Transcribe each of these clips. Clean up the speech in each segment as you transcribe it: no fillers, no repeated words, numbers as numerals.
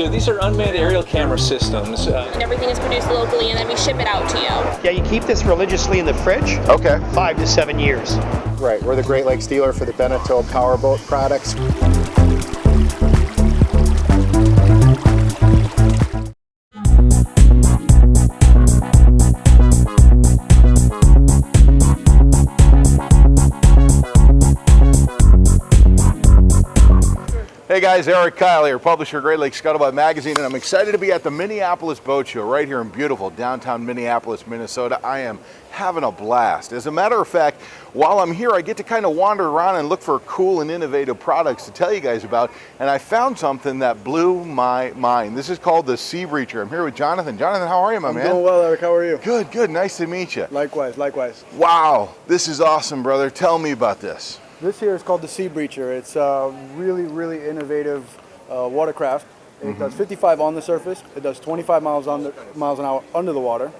So these are unmanned aerial camera systems. And everything is produced locally, and then we ship it out to you. Yeah, you keep this religiously in the fridge. Okay. 5 to 7 years. Right, we're the Great Lakes dealer for the Beneteau powerboat products. Hey guys, Erik Kyle here, publisher of Great Lakes Scuttlebutt magazine, and I'm excited to be at the Minneapolis Boat Show right here in beautiful downtown Minneapolis, Minnesota. I am having a blast. As a matter of fact, while I'm here, I get to kind of wander around and look for cool and innovative products to tell you guys about, and I found something that blew my mind. This is called the Seabreacher. I'm here with Jonathan. Jonathan, how are you, my man? I'm doing well, Erik. How are you? Good, good. Nice to meet you. Likewise, likewise. Wow, this is awesome, brother. Tell me about this. This here is called the Seabreacher. It's a really, really innovative watercraft. It does 55 on the surface. It does 25 miles an hour under the water.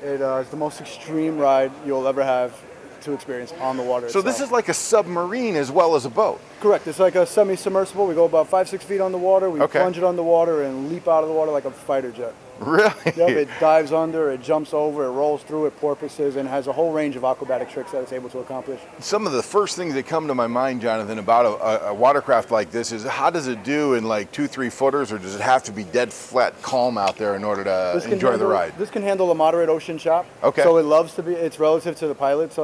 It is the most extreme ride you'll ever have to experience on the water So itself. this is like a submarine as well as a boat. Correct. It's like a semi-submersible. We go about 5-6 feet on the water. We plunge it on the water and leap out of the water like a fighter jet. Really? Yep, it dives under, it jumps over, it rolls through, it porpoises, and has a whole range of acrobatic tricks that it's able to accomplish. Some of the first things that come to my mind, Jonathan, about a watercraft like this is how does it do in like 2-3 footers, or does it have to be dead flat calm out there in order to enjoy the ride? This can handle a moderate ocean chop. Okay. So it loves to be, it's relative to the pilot's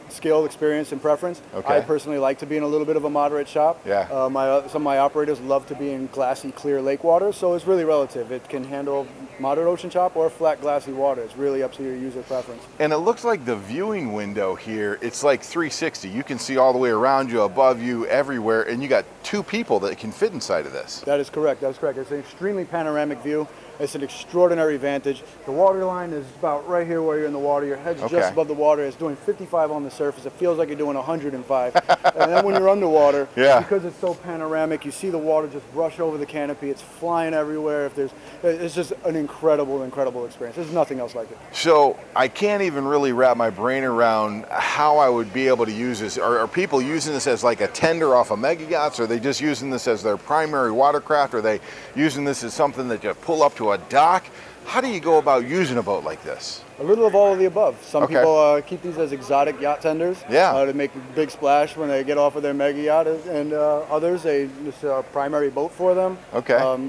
skill, experience, and preference. Okay. I personally like to be in a little bit of a moderate chop. Yeah. Some of my operators love to be in glassy, clear lake water, so it's really relative. It can handle moderate ocean chop or flat, glassy water. It's really up to your user preference. And it looks like the viewing window here, it's like 360. You can see all the way around you, above you, everywhere, and you got 2 people that can fit inside of this. That is correct. That is correct. It's an extremely panoramic view. It's an extraordinary vantage. The water line is about right here where you're in the water. Your head's just above the water. It's doing 55 on the surface. It feels like you're doing 105. And then when you're underwater, because it's so panoramic, you see the water just brush over the canopy. It's flying everywhere. It's just an incredible, incredible experience. There's nothing else like it. So I can't even really wrap my brain around how I would be able to use this. Are people using this as like a tender off of mega yachts? Are they just using this as their primary watercraft? Are they using this as something that you pull up to a dock? How do you go about using a boat like this? A little of all of the above. Some people keep these as exotic yacht tenders to make a big splash when they get off of their mega yacht, and others, it's a primary boat for them.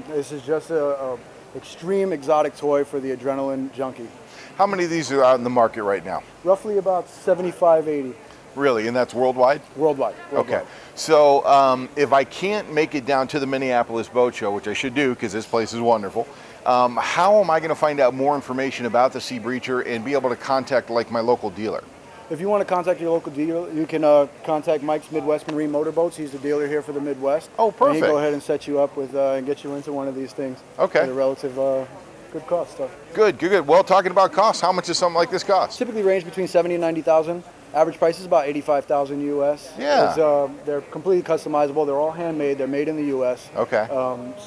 This is just an extreme exotic toy for the adrenaline junkie. How many of these are out in the market right now? Roughly about 75, 80. Really? And that's worldwide? Worldwide. Okay. So if I can't make it down to the Minneapolis Boat Show, which I should do because this place is wonderful, how am I going to find out more information about the Seabreacher and be able to contact like my local dealer? If you want to contact your local dealer, you can contact Mike's Midwest Marine Motorboats. He's the dealer here for the Midwest. Oh, perfect. And he'll go ahead and set you up with and get you into one of these things. Okay. At a relative good cost stuff. Good, good, good. Well, talking about costs, how much does something like this cost? Typically range between $70,000 and $90,000. Average price is about $85,000 US. Yeah. They're completely customizable. They're all handmade. They're made in the US. Okay.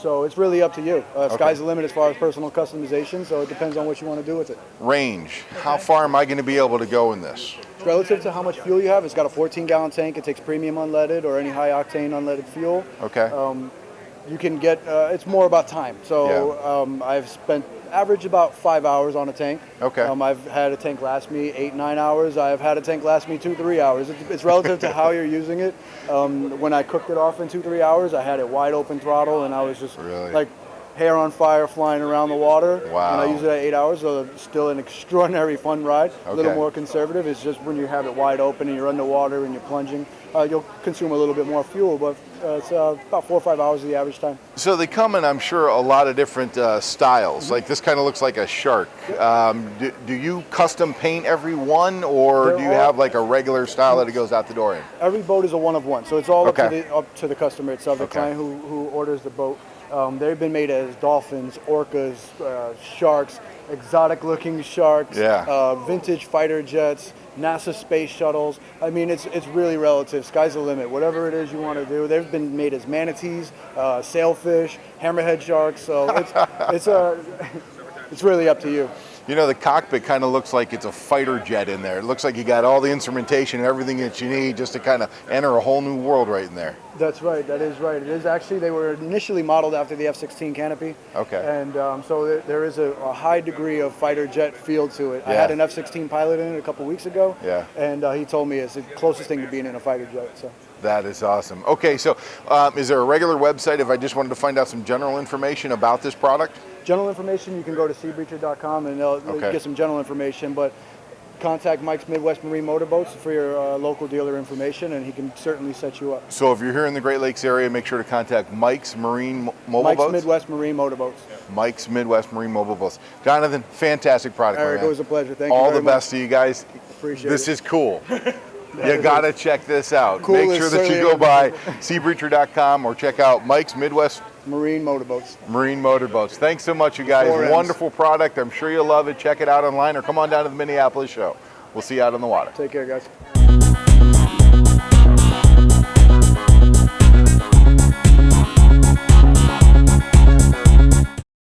So it's really up to you. Sky's the limit as far as personal customization, so it depends on what you want to do with it. Range. How far am I going to be able to go in this? Relative to how much fuel you have, it's got a 14-gallon tank. It takes premium unleaded or any high-octane unleaded fuel. Okay. You can get, it's more about time. So I've spent average about 5 hours on a tank. Okay. I've had a tank last me 8-9 hours. I've had a tank last me 2-3 hours. It's relative to how you're using it. When I cooked it off in 2-3 hours, I had it wide open throttle, and I was just like hair on fire flying around the water. Wow. And I used it at 8 hours, so it's still an extraordinary fun ride. A little more conservative. It's just when you have it wide open and you're underwater and you're plunging, you'll consume a little bit more fuel, but it's about 4 or 5 hours is the average time. So they come in, I'm sure, a lot of different styles. Like this kind of looks like a shark. Do you custom paint every one, or do you have like a regular style that it goes out the door in? Every boat is a one-of-one, so it's all up to the customer itself, the client who orders the boat. They've been made as dolphins, orcas, sharks, exotic-looking sharks, vintage fighter jets, NASA space shuttles. I mean, it's really relative. Sky's the limit. Whatever it is you want to do. They've been made as manatees, sailfish, hammerhead sharks. So it's really up to you. You know, the cockpit kind of looks like it's a fighter jet in there. It looks like you got all the instrumentation and everything that you need just to kind of enter a whole new world right in there. That's right. That is right. It is actually, they were initially modeled after the F-16 canopy. Okay. And so there is a high degree of fighter jet feel to it. I had an F-16 pilot in it a couple weeks ago. Yeah. And he told me it's the closest thing to being in a fighter jet. So. That is awesome. Okay, so is there a regular website if I just wanted to find out some general information about this product? General information, you can go to Seabreacher.com and they'll get some general information, but contact Mike's Midwest Marine Motorboats for your local dealer information, and he can certainly set you up. So if you're here in the Great Lakes area, make sure to contact Mike's Marine Mobile Boats? Mike's Midwest Marine Motorboats. Mike's Midwest Marine Mobile Boats. Jonathan, fantastic product, Eric, man. it was a pleasure. Thank you All very the best to you guys. Appreciate this it. is cool. You gotta check this out. Cool Make is sure that you certainly go by Seabreacher.com or check out Mike's Midwest Marine Motorboats. Marine Motorboats. Thanks so much, you guys. Four M's. Wonderful product. I'm sure you'll love it. Check it out online or come on down to the Minneapolis show. We'll see you out on the water. Take care, guys.